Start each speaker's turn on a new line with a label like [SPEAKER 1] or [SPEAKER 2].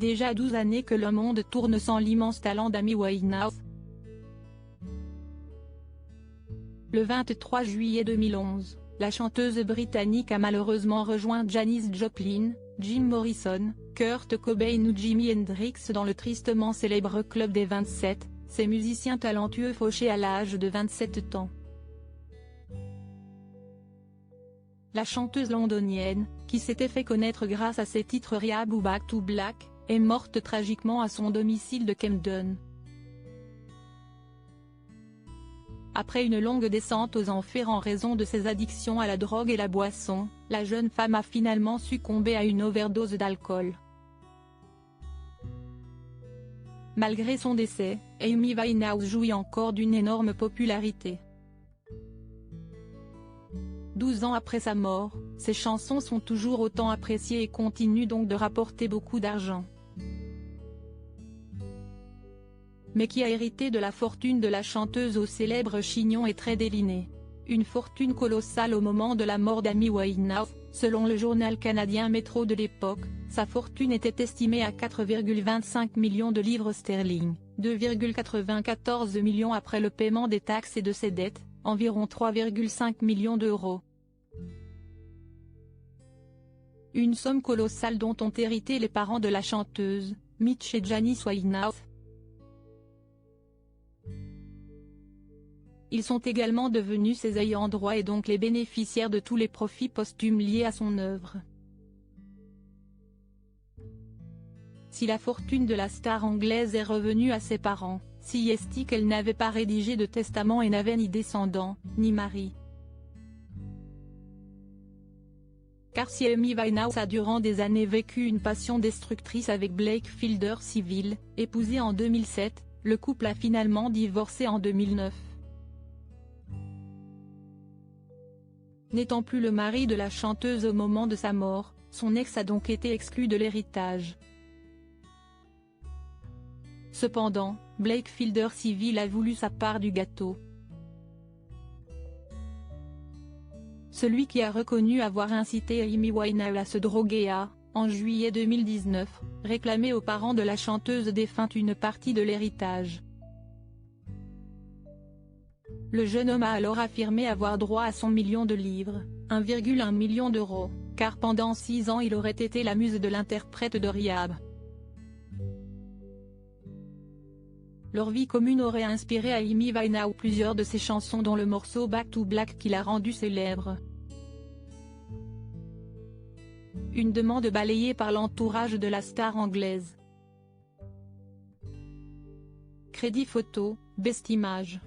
[SPEAKER 1] déjà 12 années que le monde tourne sans l'immense talent d'Amy Winehouse. Le 23 juillet 2011, la chanteuse britannique a malheureusement rejoint Janis Joplin, Jim Morrison, Kurt Cobain ou Jimi Hendrix dans le tristement célèbre club des 27, ces musiciens talentueux fauchés à l'âge de 27 ans. La chanteuse londonienne, qui s'était fait connaître grâce à ses titres Rehab ou Back to Black, est morte tragiquement à son domicile de Camden. Après une longue descente aux enfers en raison de ses addictions à la drogue et la boisson, la jeune femme a finalement succombé à une overdose d'alcool. Malgré son décès, Amy Winehouse jouit encore d'une énorme popularité. 12 ans après sa mort, ses chansons sont toujours autant appréciées et continuent donc de rapporter beaucoup d'argent. Mais qui a hérité de la fortune de la chanteuse au célèbre chignon et très déliné? Une fortune colossale au moment de la mort d'Amy Winehouse, selon le journal canadien Métro de l'époque, sa fortune était estimée à 4,25 millions de livres sterling, 2,94 millions après le paiement des taxes et de ses dettes, environ 3,5 millions d'euros. Une somme colossale dont ont hérité les parents de la chanteuse, Mitch et Janis Winehouse. Ils sont également devenus ses ayants droit et donc les bénéficiaires de tous les profits posthumes liés à son œuvre. Si la fortune de la star anglaise est revenue à ses parents, si est qu'elle n'avait pas rédigé de testament et n'avait ni descendants, ni mari. Car si Amy Winehouse a durant des années vécu une passion destructrice avec Blake Fielder Civil, épousé en 2007, le couple a finalement divorcé en 2009. N'étant plus le mari de la chanteuse au moment de sa mort, son ex a donc été exclu de l'héritage. Cependant, Blake Fielder Civil a voulu sa part du gâteau. Celui qui a reconnu avoir incité Amy Winehouse à se droguer a, en juillet 2019, réclamé aux parents de la chanteuse défunte une partie de l'héritage. Le jeune homme a alors affirmé avoir droit à son million de livres, 1,1 million d'euros, car pendant 6 ans il aurait été la muse de l'interprète de Rehab. Leur vie commune aurait inspiré à Amy Winehouse plusieurs de ses chansons dont le morceau Back to Black qui l'a rendu célèbre. Une demande balayée par l'entourage de la star anglaise. Crédit photo, Best Image.